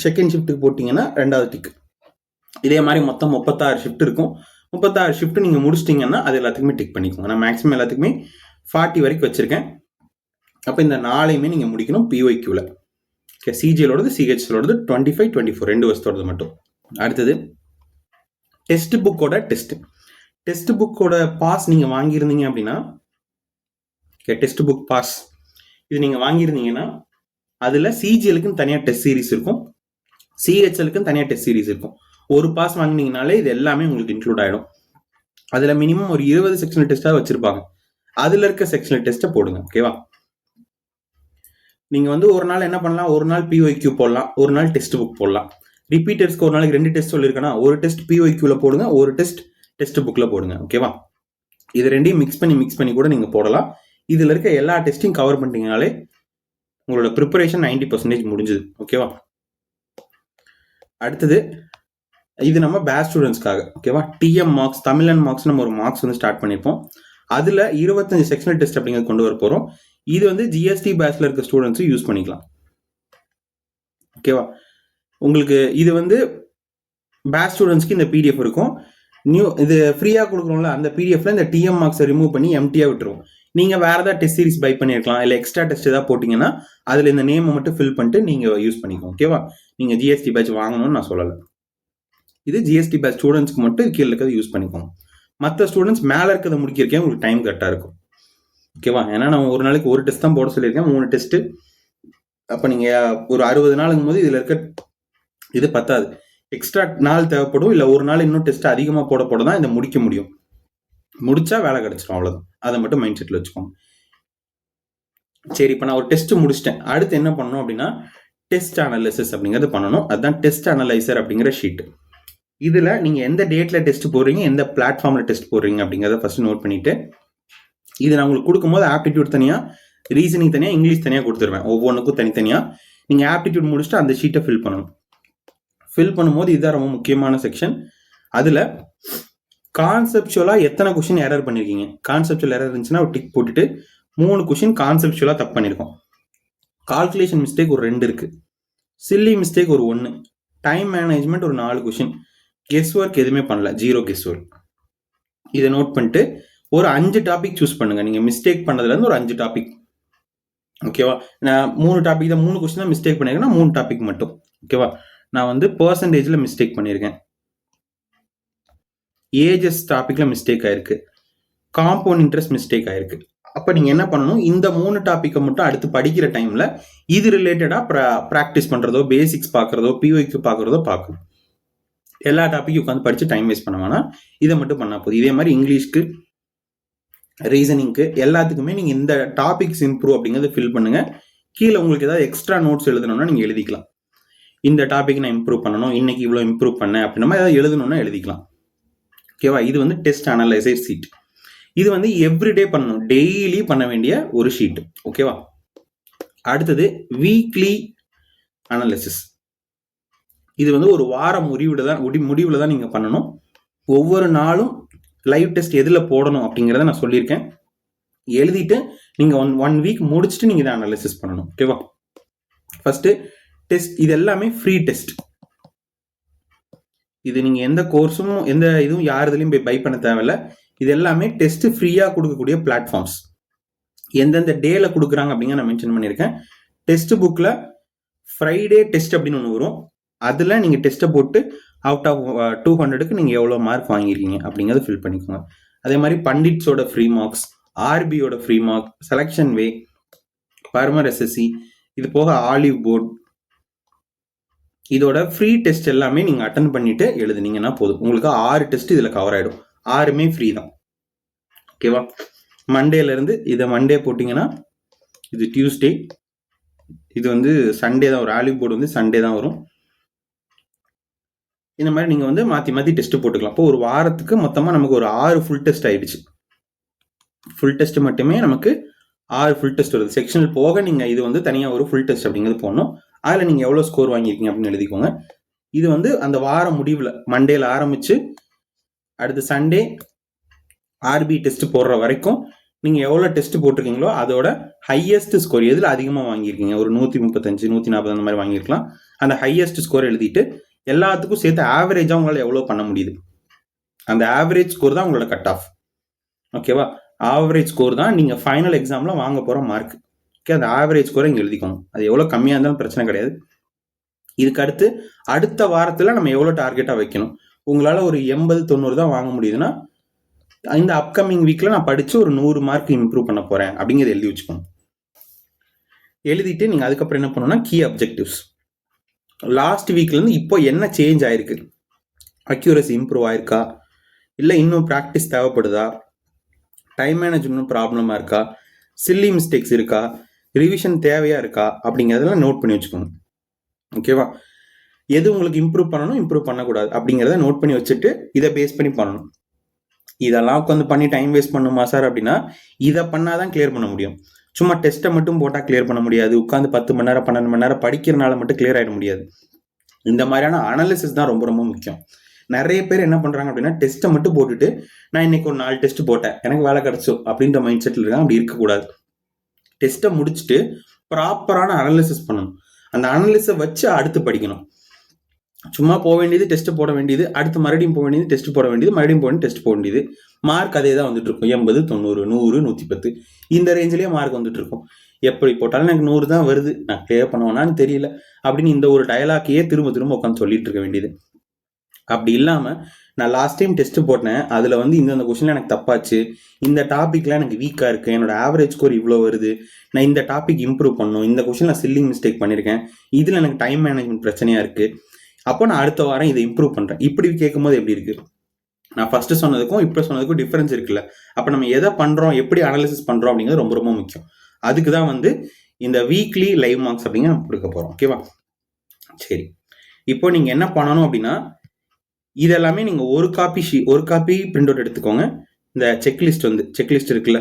செகண்ட் ஷிஃப்ட்டுக்கு போட்டிங்கன்னா 2வது டிக்கு. இதே மாதிரி மொத்தம் 36 ஷிஃப்ட் இருக்கும். 36 ஷிஃப்ட் நீங்கள் முடிச்சிட்டிங்கன்னா அது எல்லாத்துக்குமே டிக் பண்ணிக்கோங்க. நான் மேக்ஸிமம் எல்லாத்துக்குமே 40 வரைக்கும் வச்சுருக்கேன். அப்போ இந்த 4ஐயுமே நீங்கள் முடிக்கணும் பிஒய்க்யூவில். ஓகே, சிஜிஎலோடது சிஹெச்எலோடது 25, 24 2 வருஷத்தோடது மட்டும். அடுத்தது டெஸ்ட் புக்கோட டெஸ்ட் புக்கோட பாஸ் நீங்கள் வாங்கியிருந்தீங்க அப்படின்னா, ஓகே, டெஸ்ட் புக் பாஸ் இது நீங்கள் வாங்கியிருந்தீங்கன்னா அதில் சிஜிஎலுக்குன்னு தனியாக டெஸ்ட் சீரிஸ் இருக்கும், சிஹெச்எலுக்குன்னு தனியாக டெஸ்ட் சீரிஸ் இருக்கும். ஒரு பாஸ் வாங்கினீங்கனாலே இது எல்லாமே உங்களுக்கு இன்க்ளூட் ஆகிடும். அதில் மினிமம் ஒரு 20 செக்ஷனல் டெஸ்ட்டாக வச்சுருப்பாங்க. அதில் இருக்க செக்ஷனல் டெஸ்ட்டை போடுங்க. ஓகேவா? நீங்கள் வந்து ஒரு நாள் என்ன பண்ணலாம், ஒரு நாள் பிஒய்க்யூ போடலாம், ஒரு நாள் டெஸ்ட் புக் போடலாம். ரிப்பீட்டர்ஸ்க்கு ஒரு நாளைக்கு 2 டெஸ்ட் சொல்லியிருக்கேன்னா, ஒரு டெஸ்ட் பிஒய்க்யூவில் போடுங்க, ஒரு டெஸ்ட் புக்கில் போடுங்க. ஓகேவா? இது ரெண்டையும் மிக்ஸ் பண்ணி கூட நீங்கள் போடலாம். இதில் இருக்க எல்லா டெஸ்ட்டையும் கவர் பண்ணிட்டீங்கனாலே உங்களோட ப்ரிப்பரேஷன் 90% முடிஞ்சுது. ஓகேவா? அடுத்தது இது நம்ம பேட்ச் ஸ்டூடெண்ட்ஸ்க்காக. ஓகேவா? டிஎம் மார்க்ஸ், தமிழன் மார்க்ஸ் நம்ம ஒரு மார்க்ஸ் வந்து ஸ்டார்ட் பண்ணியிருப்போம். அதில் 25 செக்ஷனல் டெஸ்ட் அப்படிங்கிறது கொண்டு வர போகிறோம். இது வந்து ஜிஎஸ்டி பேட்ச்ல இருக்க ஸ்டூடெண்ட்ஸும் யூஸ் பண்ணிக்கலாம். ஓகேவா? உங்களுக்கு இது வந்து பேட்ச் ஸ்டூடெண்ட்ஸ்க்கு இந்த பிடிஎஃப் இருக்கும். இது ஃப்ரீயாக கொடுக்குறோம்ல, அந்த பிடிஎஃப்ல இந்த டிஎம் மார்க்ஸை ரிமூவ் பண்ணி எம்டியாக விட்டுருவோம். நீங்கள் வேறு ஏதாவது டெஸ்ட் சீரிஸ் பை பண்ணியிருக்கலாம், இல்லை எக்ஸ்ட்ரா டெஸ்ட் ஏதாவது போட்டிங்கன்னா அதில் இந்த நேமை மட்டும் ஃபில் பண்ணிட்டு நீங்கள் யூஸ் பண்ணிக்கோங்க. ஓகேவா? நீங்கள் ஜிஎஸ்டி பேட்ச் வாங்கணும்னு நான் சொல்லலை. இது ஜிஎஸ்டி பேட்ச் ஸ்டூடெண்ட்ஸ்க்கு மட்டும் கீழே இருக்கிறத யூஸ் பண்ணிக்கோங்க. மற்ற ஸ்டூடெண்ட்ஸ் மேலே இருக்கிறத முடிக்கிறக்கே உங்களுக்கு டைம் கரெக்டாக இருக்கும். ஓகேவா? ஏன்னா நான் ஒரு நாளைக்கு ஒரு டெஸ்ட் தான் போட சொல்லியிருக்கேன், 3 டெஸ்ட்டு. அப்போ நீங்கள் ஒரு 60 நாளுங்கும் போது இதில் இருக்க இது பத்தாது, எக்ஸ்ட்ரா நாள் தேவைப்படும். இல்லை ஒரு நாள் இன்னும் டெஸ்ட் அதிகமாக போட தான் இதை முடிக்க முடியும். முடிச்சா வேலை கிடைச்சிடும், அவ்வளோதான். அதை மட்டும் மைண்ட் செட்டில் வச்சுக்கோங்க. சரி, இப்போ நான் ஒரு டெஸ்ட் முடிச்சிட்டேன். அடுத்து என்ன பண்ணணும் அப்படின்னா டெஸ்ட் அனலைசிஸ் அப்படிங்கிறது பண்ணணும். அதுதான் டெஸ்ட் அனலைசர் அப்படிங்கிற ஷீட். இதில் நீங்கள் எந்த டேட்டில் டெஸ்ட் போடுறீங்க, எந்த பிளாட்ஃபார்மில் டெஸ்ட் போடுறீங்க அப்படிங்கிறத ஃபஸ்ட்டு நோட் பண்ணிவிட்டு, இது நான் உங்களுக்கு கொடுக்கும்போது ஆப்டிடியூட் தனியாக, ரீசனிங் தனியாக, இங்கிலீஷ் தனியாக கொடுத்துருவேன். ஒவ்வொன்றுக்கும் தனித்தனியாக நீங்கள் ஆப்டிடியூட் முடிச்சுட்டு அந்த ஷீட்டை ஃபில் பண்ணணும். ஃபில் பண்ணும்போது இதுதான் ரொம்ப முக்கியமான செக்ஷன். அதில் கான்செப்சுவலாக எத்தனை கொஷின் எரர் பண்ணியிருக்கீங்க. கான்செப்சுவல் எரர் இருந்துச்சுன்னா ஒரு டிக் போட்டுட்டு 3 கொஷின் கான்செப்சுவலாக தப்பு பண்ணியிருக்கோம். கால்குலேஷன் மிஸ்டேக் ஒரு 2 இருக்குது, சில்லி மிஸ்டேக் ஒரு 1, டைம் மேனேஜ்மெண்ட் ஒரு 4 கொஷின், கெஸ் ஒர்க் எதுவுமே பண்ணல, 0 கெஸ் ஒர்க். இதை நோட் பண்ணிட்டு ஒரு 5 டாபிக் சூஸ் பண்ணுங்க. நீங்கள் மிஸ்டேக் பண்ணதுலேருந்து ஒரு 5 டாபிக். ஓகேவா? நான் 3 டாபிக் தான், 3 கொஸ்டின் தான் மிஸ்டேக் பண்ணியிருக்கேன்னா 3 டாபிக் மட்டும். ஓகேவா? நான் வந்து பர்சன்டேஜில் மிஸ்டேக் பண்ணியிருக்கேன், ஏஜஸ் டாபிக்ல மிஸ்டேக் ஆயிருக்கு, காம்பவுண்ட் இன்ட்ரெஸ்ட் மிஸ்டேக் ஆயிருக்கு. அப்போ நீங்கள் என்ன பண்ணணும், இந்த 3 டாப்பிக்கை மட்டும் அடுத்து படிக்கிற டைமில் இது ரிலேட்டடாக ப்ராக்டிஸ் பண்ணுறதோ, பேசிக்ஸ் பார்க்குறதோ, பிஒய்க்கு பார்க்குறதோ பார்க்கணும். எல்லா டாப்பிக்கும் உட்காந்து படித்து டைம் வேஸ்ட் பண்ண வேணாம், இதை மட்டும் பண்ணால் போதும். இதே மாதிரி இங்கிலீஷ்க்கு, ரீசனிங்க்கு எல்லாத்துக்குமே நீங்கள் இந்த டாபிக்ஸ் இம்ப்ரூவ் அப்படிங்கிறத ஃபில் பண்ணுங்கள். கீழே உங்களுக்கு ஏதாவது எக்ஸ்ட்ரா நோட்ஸ் எழுதணும்னா நீங்கள் எழுதிக்கலாம். இந்த டாபிக் நான் இம்ப்ரூவ் பண்ணணும், இன்னைக்கு இவ்வளோ இம்ப்ரூவ் பண்ணேன் அப்படின்னா ஏதாவது எழுதணும்னா எழுதிக்கலாம். ஓகேவா? இது வந்து டெஸ்ட் அனலைசர் ஷீட். இது வந்து எவ்ரிடே பண்ணணும், டெய்லி பண்ண வேண்டிய ஒரு ஷீட். ஓகேவா? அடுத்தது வீக்லி அனாலிசிஸ். இது வந்து ஒரு வாரம் முடிவில் தான் நீங்கள் பண்ணணும். ஒவ்வொரு நாளும் லைவ் டெஸ்ட் எதில் போடணும் அப்படிங்கிறத நான் சொல்லியிருக்கேன். எழுதிட்டு நீங்கள் ஒன் வீக் முடிச்சுட்டு நீங்கள் இதை அனாலிசிஸ் பண்ணணும். ஓகேவா? ஃபர்ஸ்ட் டெஸ்ட், இது எல்லாமே ஃப்ரீ டெஸ்ட். இது நீங்கள் எந்த கோர்ஸும் எந்த இதுவும் யாருதுலையும் போய் பை பண்ண தேவையில்லை. இது எல்லாமே டெஸ்ட் ஃப்ரீயாக கொடுக்கக்கூடிய பிளாட்ஃபார்ம்ஸ். எந்தெந்த டேல கொடுக்குறாங்க அப்படிங்க நான் மென்ஷன் பண்ணியிருக்கேன். டெஸ்ட் புக்கில் ஃப்ரைடே டெஸ்ட் அப்படின்னு ஒன்று வரும். அதில் நீங்கள் டெஸ்ட்டை போட்டு அவுட் ஆஃப் 200க்கு நீங்கள் எவ்வளோ மார்க் வாங்கியிருக்கீங்க அப்படிங்கிறத ஃபில் பண்ணிக்கோங்க. அதே மாதிரி பண்டிட்ஸோட ஃப்ரீ மார்க்ஸ், ஆர்பியோட free mark, selection way, Parmar SSC, இது போக ஆலிவ் போர்ட், இதோட ஃப்ரீ டெஸ்ட் எல்லாமே நீங்கள் அட்டன் பண்ணிட்டு எழுதுனீங்கன்னா போதும். உங்களுக்கு 6 டெஸ்ட் இதில் கவர் ஆகிடும். 6மே ஃப்ரீ தான். ஓகேவா? மண்டேலேருந்து இதை மண்டே போட்டிங்கன்னா இது டியூஸ்டே, இது வந்து சண்டே தான் வரும். ஆலிவ் போர்டு வந்து சண்டே தான் வரும். இந்த மாதிரி நீங்கள் வந்து மாற்றி மாற்றி டெஸ்ட் போட்டுக்கலாம். இப்போ ஒரு வாரத்துக்கு மொத்தமாக நமக்கு ஒரு 6 ஃபுல் டெஸ்ட் ஆயிடுச்சு. ஃபுல் டெஸ்ட் மட்டுமே நமக்கு 6 ஃபுல் டெஸ்ட் வருது. செக்ஷனல் போக நீங்கள் இது வந்து தனியாக ஒரு ஃபுல் டெஸ்ட் அப்படிங்கிறது போடணும். அதில் நீங்கள் எவ்வளோ ஸ்கோர் வாங்கியிருக்கீங்க அப்படின்னு எழுதிக்கோங்க. இது வந்து அந்த வார முடிவில் மண்டேல ஆரம்பித்து அடுத்த சண்டே ஆர்பி டெஸ்ட் போடுற வரைக்கும் நீங்கள் எவ்வளோ டெஸ்ட் போட்டிருக்கீங்களோ அதோட ஹையஸ்ட் ஸ்கோர் எதில் அதிகமாக வாங்கியிருக்கீங்க, ஒரு 135 140 அந்த மாதிரி வாங்கியிருக்கலாம். அந்த ஹையஸ்ட் ஸ்கோர் எழுதிட்டு எல்லாத்துக்கும் சேர்த்து ஆவரேஜாக உங்களால் எவ்வளோ பண்ண முடியுது, அந்த ஆவரேஜ் ஸ்கோர் தான் உங்களோட கட் ஆஃப். ஓகேவா? ஆவரேஜ் ஸ்கோர் தான் நீங்கள் ஃபைனல் எக்ஸாமில் வாங்க போகிற மார்க். ஓகே, அந்த ஆவரேஜ் ஸ்கோரை இங்கே எழுதிக்கோங்க. அது எவ்வளோ கம்மியாக இருந்தாலும் பிரச்சனை கிடையாது. இதுக்கு அடுத்து அடுத்த வாரத்தில் நம்ம எவ்வளோ டார்கெட்டாக வைக்கணும். உங்களால் ஒரு 80-90 தான் வாங்க முடியுதுன்னா இந்த அப்கமிங் வீக்கில் நான் படித்து ஒரு 100 மார்க் இம்ப்ரூவ் பண்ண போகிறேன் அப்படிங்கிறத எழுதி வச்சுக்கோங்க. எழுதிட்டு நீங்கள் அதுக்கப்புறம் என்ன பண்ணணும்னா கீ அப்ஜெக்டிவ்ஸ். லாஸ்ட் வீக்லேருந்து இப்போ என்ன சேஞ்ச் ஆயிருக்கு, அக்யூரசி இம்ப்ரூவ் ஆயிருக்கா, இல்லை இன்னும் ப்ராக்டிஸ் தேவைப்படுதா, டைம் மேனேஜ்மெண்ட் ப்ராப்ளமாக இருக்கா, சில்லி மிஸ்டேக்ஸ் இருக்கா, ரிவிஷன் தேவையாக இருக்கா அப்படிங்கிறதெல்லாம் நோட் பண்ணி வச்சுக்கோங்க. ஓகேவா? எது உங்களுக்கு இம்ப்ரூவ் பண்ணணும், இம்ப்ரூவ் பண்ணக்கூடாது அப்படிங்கிறத நோட் பண்ணி வச்சுட்டு இதை பேஸ் பண்ணி பண்ணணும். இதெல்லாம் உட்காந்து பண்ணி டைம் வேஸ்ட் பண்ணுமா சார் அப்படின்னா, இதை பண்ணாதான் கிளியர் பண்ண முடியும். சும்மா டெஸ்ட்டை மட்டும் போட்டால் கிளியர் பண்ண முடியாது. உட்காந்து 10 மணி நேரம் 12 மணி நேரம் படிக்கிறனால மட்டும் கிளியர் ஆகிட முடியாது. இந்த மாதிரியான அனாலிசிஸ் தான் ரொம்ப ரொம்ப முக்கியம். நிறைய பேர் என்ன பண்ணுறாங்க அப்படின்னா, டெஸ்ட்டை மட்டும் போட்டுட்டு நான் இன்னைக்கு ஒரு 4 டெஸ்ட் போட்டேன் எனக்கு வேலை கிடைச்சோ அப்படின்ற மைண்ட் செட்டில் இருக்காங்க. அப்படி இருக்கக்கூடாது. டெஸ்ட்டை முடிச்சுட்டு ப்ராப்பரான அனாலிசிஸ் பண்ணணும். அந்த அனாலிசிஸை வச்சு அடுத்து படிக்கணும். சும்மா போக வேண்டியது, டெஸ்ட் போட வேண்டியது, அடுத்து மறுபடியும் போக வேண்டியது, டெஸ்ட் போட வேண்டியது, மறுபடியும் போக வேண்டியது, டெஸ்ட் போட வேண்டியது. மார்க் அதே தான் வந்துட்டு இருக்கும். 80 90 100 110 இந்த ரேஞ்சிலேயே மார்க் வந்துட்டு இருக்கும். எப்படி போட்டாலும் எனக்கு 100 தான் வருது, நான் கிளியர் பண்ணுவேனான்னு தெரியல அப்படின்னு இந்த ஒரு டயலாக்கையே திரும்ப திரும்ப உட்காந்து சொல்லிட்டு இருக்க வேண்டியது. அப்படி இல்லாமல் நான் லாஸ்ட் டைம் டெஸ்ட் போட்டேன், அதில் வந்து இந்த கொஸ்டின்ல எனக்கு தப்பாச்சு, இந்த டாப்பிக்லாம் எனக்கு வீக்காக இருக்குது, என்னோட ஆவரேஜ் ஸ்கோர் இவ்வளோ வருது, நான் இந்த டாபிக் இம்ப்ரூவ் பண்ணணும், இந்த கொஸ்டின் நான் சில்லிங் மிஸ்டேக் பண்ணியிருக்கேன், இதில் எனக்கு டைம் மேனேஜ்மெண்ட் பிரச்சனையாக இருக்குது, அப்போ நான் அடுத்த வாரம் இதை இம்ப்ரூவ் பண்ணுறேன். இப்படி கேட்கும்போது எப்படி இருக்குது, நான் ஃபஸ்ட்டு சொன்னதுக்கும் இப்போ சொன்னதுக்கும் டிஃப்ரென்ஸ் இருக்குல்ல. அப்போ நம்ம எதை பண்ணுறோம், எப்படி அனாலிசிஸ் பண்ணுறோம் அப்படிங்கிறது ரொம்ப ரொம்ப முக்கியம். அதுக்கு தான் வந்து இந்த வீக்லி லைவ் மார்க்ஸ் அப்படிங்க நம்ம கொடுக்க போகிறோம். ஓகேவா? சரி, இப்போ நீங்கள் என்ன பண்ணணும் அப்படின்னா, இதெல்லாமே நீங்கள் ஒரு காப்பி பிரிண்ட் அவுட் எடுத்துக்கோங்க. இந்த செக்லிஸ்ட் இருக்குல்ல,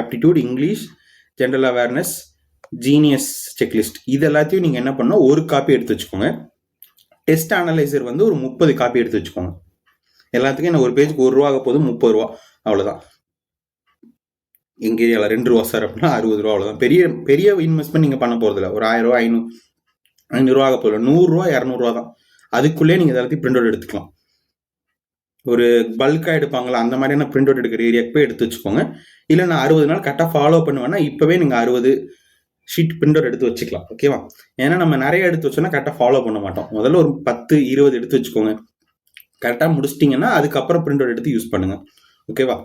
aptitude, English, general awareness, genius checklist, இது எல்லாத்தையும் நீங்கள் என்ன பண்ணணும், ஒரு காப்பி எடுத்து வச்சுக்கோங்க. டெஸ்ட் அனலைசர் வந்து ஒரு 30 காப்பி எடுத்து வச்சுக்கோங்க. எல்லாத்துக்கும் என்ன, ஒரு பேஜுக்கு 1 ரூபா ஆக போதும், 30 ரூபா அவ்வளோதான். எங்கள் ஏரியாவில் 2 ரூபா சார் அப்படின்னா 60 ரூபா அவ்வளோதான். பெரிய இன்வெஸ்ட்மெண்ட் நீங்கள் பண்ண போகிறதில்ல. ஒரு 1000 ரூபா 500 ரூபா ஆக போதில்ல, 100 ரூபா 200 ரூபா தான். அதுக்குள்ளே நீங்கள் எல்லாத்தையும் பிரிண்ட் அவுட் எடுத்துக்கலாம். ஒரு பல்காக எடுப்பாங்களா அந்த மாதிரியான பிரிண்ட் அவுட் எடுக்கிற ஏரியாவுக்கு போய் எடுத்து வச்சுக்கோங்க. இல்லை நான் 60 நாள் கரெக்டாக ஃபாலோ பண்ணுவேன்னா இப்போவே நீங்கள் 60 ஷீட் பிரிண்ட் அவுட் எடுத்து வச்சுக்கலாம். ஓகேவா? ஏன்னா நம்ம நிறைய எடுத்து வச்சோன்னா கரெக்டாக ஃபாலோ பண்ண மாட்டோம். முதல்ல ஒரு 10-20 எடுத்து வச்சுக்கோங்க. கரெக்டாக முடிச்சிட்டிங்கன்னா அதுக்கப்புறம் பிரிண்ட் அவுட் எடுத்து யூஸ் பண்ணுங்க. ஓகேவா?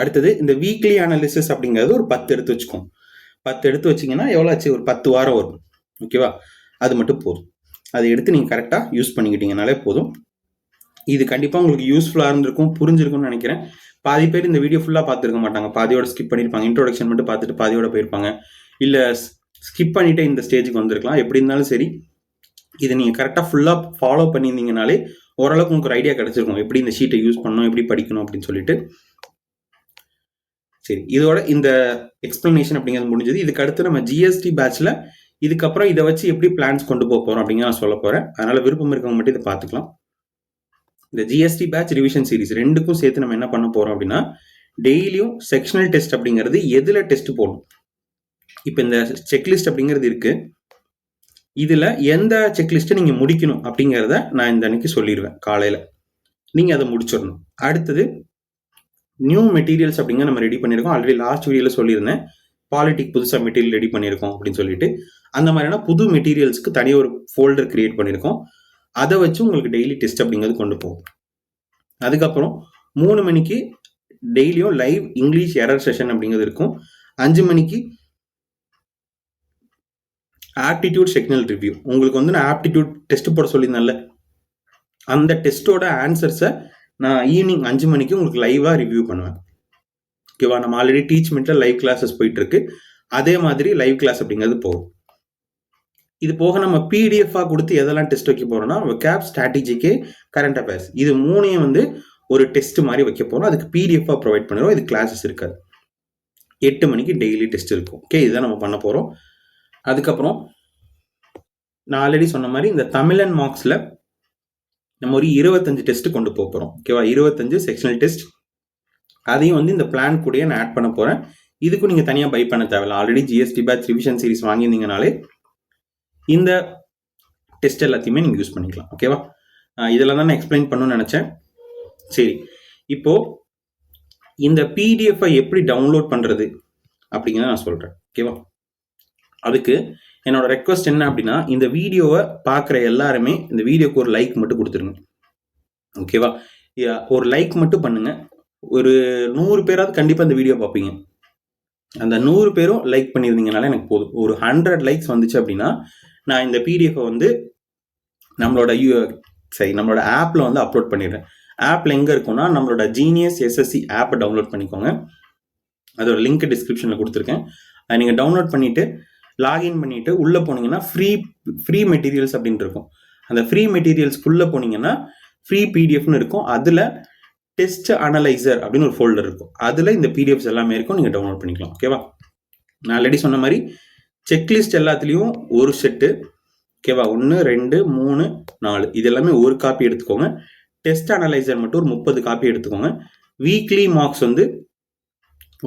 அடுத்தது இந்த வீக்லி அனாலிசிஸ் அப்படிங்கிறது ஒரு 10 எடுத்து வச்சுக்கோங்க. 10 எடுத்து வச்சிங்கன்னா எவ்வளோ ஆச்சு, ஒரு 10 வாரம் வரும். ஓகேவா? அது மட்டும் போதும். அதை எடுத்து நீங்கள் கரெக்டாக யூஸ் பண்ணிக்கிட்டீங்கனாலே போதும். இது கண்டிப்பாக உங்களுக்கு யூஸ்ஃபுல்லாக இருந்திருக்கும், புரிஞ்சிருக்கும்னு நினைக்கிறேன். பாதி பேர் இந்த வீடியோ ஃபுல்லாக பார்த்துருக்க மாட்டாங்க, பாதியோட ஸ்கிப் பண்ணியிருப்பாங்க. இன்ட்ரோடக்ஷன் மட்டும் பார்த்துட்டு பாதியோட போயிருப்பாங்க, இல்லை ஸ்கிப் பண்ணிவிட்டு இந்த ஸ்டேஜுக்கு வந்திருக்கலாம். எப்படி இருந்தாலும் சரி, இதை நீங்கள் கரெக்டாக ஃபுல்லாக ஃபாலோ பண்ணியிருந்தீங்கனாலே ஓரளவுக்கு உங்களுக்கு ஒரு ஐடியா கிடச்சிருக்கும், எப்படி இந்த ஷீட்டை யூஸ் பண்ணணும், எப்படி படிக்கணும் அப்படின்னு சொல்லிட்டு. சரி, இதோட இந்த எக்ஸ்பிளனேஷன் அப்படிங்கிறது முடிஞ்சது. இதுக்கு அடுத்து நம்ம ஜிஎஸ்டி பேட்சில் இதுக்கப்புறம் இதை வச்சு எப்படி பிளான்ஸ் கொண்டு போக போகிறோம் அப்படிங்கிற நான் சொல்ல போகிறேன். அதனால் விருப்பம் இருக்கவங்க மட்டும் இதை பார்த்துக்கலாம். இந்த ஜிஎஸ்டி பேட்ச் ரிவிஷன் சீரிஸ் ரெண்டுக்கும் சேர்த்து நம்ம என்ன பண்ண போகிறோம் அப்படின்னா, டெய்லியும் செக்ஷனல் டெஸ்ட் அப்படிங்கிறது எதில் டெஸ்ட் போடணும். இப்போ இந்த செக்லிஸ்ட் அப்படிங்கிறது இருக்குது, இதில் எந்த செக்லிஸ்ட்டை நீங்கள் முடிக்கணும் அப்படிங்கிறத நான் இந்த அன்னைக்கு சொல்லிடுவேன் காலையில். நீங்கள் அதை முடிச்சிடணும். அடுத்தது நியூ மெட்டீரியல்ஸ் அப்படிங்கிற நம்ம ரெடி பண்ணியிருக்கோம். ஆல்ரெடி லாஸ்ட் வீடியோவில் சொல்லியிருந்தேன், பாலிட்டிக் புதுசாக மெட்டீரியல் ரெடி பண்ணியிருக்கோம் அப்படின்னு சொல்லிட்டு. அந்த மாதிரியான புது மெட்டீரியல்ஸ்க்கு தனியாக ஒரு ஃபோல்டர் கிரியேட் பண்ணியிருக்கோம். அதை வச்சு உங்களுக்கு டெய்லி டெஸ்ட் அப்படிங்கிறது கொண்டு போகும். அதுக்கப்புறம் 3 மணிக்கு டெய்லியும் லைவ் இங்கிலீஷ் எரர் செஷன் அப்படிங்கிறது இருக்கும். 5 மணிக்கு ஆப்டிடியூட் செக்ஷனல் ரிவ்யூ. உங்களுக்கு வந்து நான் ஆப்டிடியூட் டெஸ்ட் போட சொல்லியிருந்தேன்ல, அந்த டெஸ்ட்டோட ஆன்சர்ஸை நான் ஈவினிங் 5 மணிக்கு உங்களுக்கு லைவாக ரிவ்யூ பண்ணுவேன். ஓகேவா? நம்ம ஆல்ரெடி டீச்மெண்ட்டில் லைவ் கிளாஸஸ் போயிட்டு இருக்கு. அதே மாதிரி லைவ் கிளாஸ் அப்படிங்கிறது போகும். இது போக நம்ம பிடிஎஃபாக கொடுத்து எதெல்லாம் டெஸ்ட் வைக்க போறோம்னா, கேப், ஸ்ட்ராட்டஜிக்கு, கரண்ட் அஃபேர்ஸ், இது மூணையும் வந்து ஒரு டெஸ்ட் மாதிரி வைக்க போறோம். அதுக்கு பிடிஎஃபாக ப்ரொவைட் பண்ணுறோம். இது கிளாஸஸ் இருக்காது. 8 மணிக்கு டெய்லி டெஸ்ட் இருக்கும். ஓகே, இதுதான் நம்ம பண்ண போறோம். அதுக்கப்புறம் நான் ஆல்ரெடி சொன்ன மாதிரி இந்த தமிழன் மார்க்ஸில் நம்ம ஒரு 25 டெஸ்ட் கொண்டு போக போகிறோம். ஓகேவா? 25 செக்ஷனல் டெஸ்ட். அதையும் வந்து இந்த பிளான் கூடயே நான் ஆட் பண்ண போகிறேன். இதுக்கும் நீங்கள் தனியாக பை பண்ண தேவையில்ல. Already GST batch revision series வாங்கியிருந்தீங்கனாலே இந்த டெஸ்ட் எல்லாத்தையுமே நீங்கள் யூஸ் பண்ணிக்கலாம். ஓகேவா? இதெல்லாம் தான் நான் எக்ஸ்பிளைன் பண்ணணும்னு நினச்சேன். சரி, இப்போ இந்த பிடிஎஃபை எப்படி டவுன்லோட் பண்ணுறது அப்படிங்கிறத நான் சொல்கிறேன். ஓகேவா? அதுக்கு என்னோட ரெக்வஸ்ட் என்ன அப்படின்னா, இந்த வீடியோவை பார்க்குற எல்லாருமே இந்த வீடியோக்கு ஒரு லைக் மட்டும் கொடுத்துருங்க. ஓகேவா? ஒரு லைக் மட்டும் பண்ணுங்க. ஒரு 100 பேராவது கண்டிப்பாக இந்த வீடியோ பார்ப்பீங்க. அந்த 100 பேரும் லைக் பண்ணியிருந்தீங்கனால எனக்கு போதும். ஒரு 100 லைக்ஸ் வந்துச்சு அப்படின்னா நான் இந்த பிடிஎஃபை வந்து நம்மளோட ஆப்பில் வந்து அப்லோட் பண்ணிடுறேன். ஆப்பில் எங்கே இருக்குன்னா, நம்மளோட ஜீனியஸ் எஸ்எஸ்சி ஆப்பை டவுன்லோட் பண்ணிக்கோங்க. அதோட லிங்க் டிஸ்கிரிப்ஷனில் கொடுத்துருக்கேன். அதை நீங்கள் டவுன்லோட் பண்ணிவிட்டு லாகின் பண்ணிவிட்டு உள்ளே போனீங்கன்னா ஃப்ரீ மெட்டீரியல்ஸ் அப்படின்ட்டு இருக்கும். அந்த ஃப்ரீ மெட்டீரியல்ஸ்க்குள்ளே போனீங்கன்னா ஃப்ரீ பிடிஎஃப்னு இருக்கும். அதில் டெஸ்ட் அனலைசர் அப்படின்னு ஒரு ஃபோல்டர் இருக்கும். அதில் இந்த பிடிஎஃப்ஸ் எல்லாமே இருக்கும். நீங்கள் டவுன்லோட் பண்ணிக்கலாம். ஓகேவா? நான் ஆல்ரெடி சொன்ன மாதிரி செக்லிஸ்ட் எல்லாத்துலேயும் ஒரு செட்டு. ஓகேவா? 1 2 3 4 இது எல்லாமே ஒரு காப்பி எடுத்துக்கோங்க. டெஸ்ட் அனலைசர் மட்டும் ஒரு 30 காப்பி எடுத்துக்கோங்க. வீக்லி மார்க்ஸ் வந்து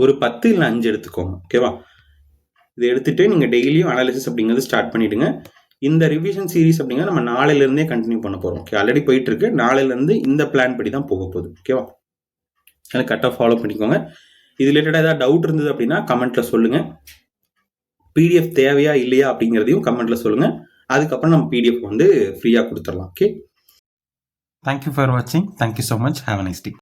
ஒரு 10 இல்லை 5 எடுத்துக்கோங்க. ஓகேவா? இதை எடுத்துட்டு நீங்கள் டெய்லியும் அனாலிசிஸ் அப்படிங்கிறது ஸ்டார்ட் பண்ணிவிடுங்க. இந்த ரிவிஷன் சீரிஸ் அப்படிங்கிறது நம்ம நாளையிலேருந்தே கண்டினியூ பண்ண போகிறோம். ஓகே, ஆல்ரெடி போயிட்டு இருக்கு. நாளையிலேருந்து இந்த பிளான் படி தான் போக போகுது. ஓகேவா? அதை கரெக்டாக ஃபாலோ பண்ணிக்கோங்க. இது ரிலேட்டடாக ஏதாவது டவுட் இருந்தது அப்படின்னா கமெண்ட்டில் சொல்லுங்கள். பிடிஎஃப் தேவையா இல்லையா அப்படிங்கிறதையும் கமெண்ட்டில் சொல்லுங்கள். அதுக்கப்புறம் நம்ம பிடிஎஃப் வந்து ஃப்ரீயாக கொடுத்துடலாம். ஓகே, தேங்க்யூ ஃபார் வாட்சிங். Thank you so much. Have a nice day.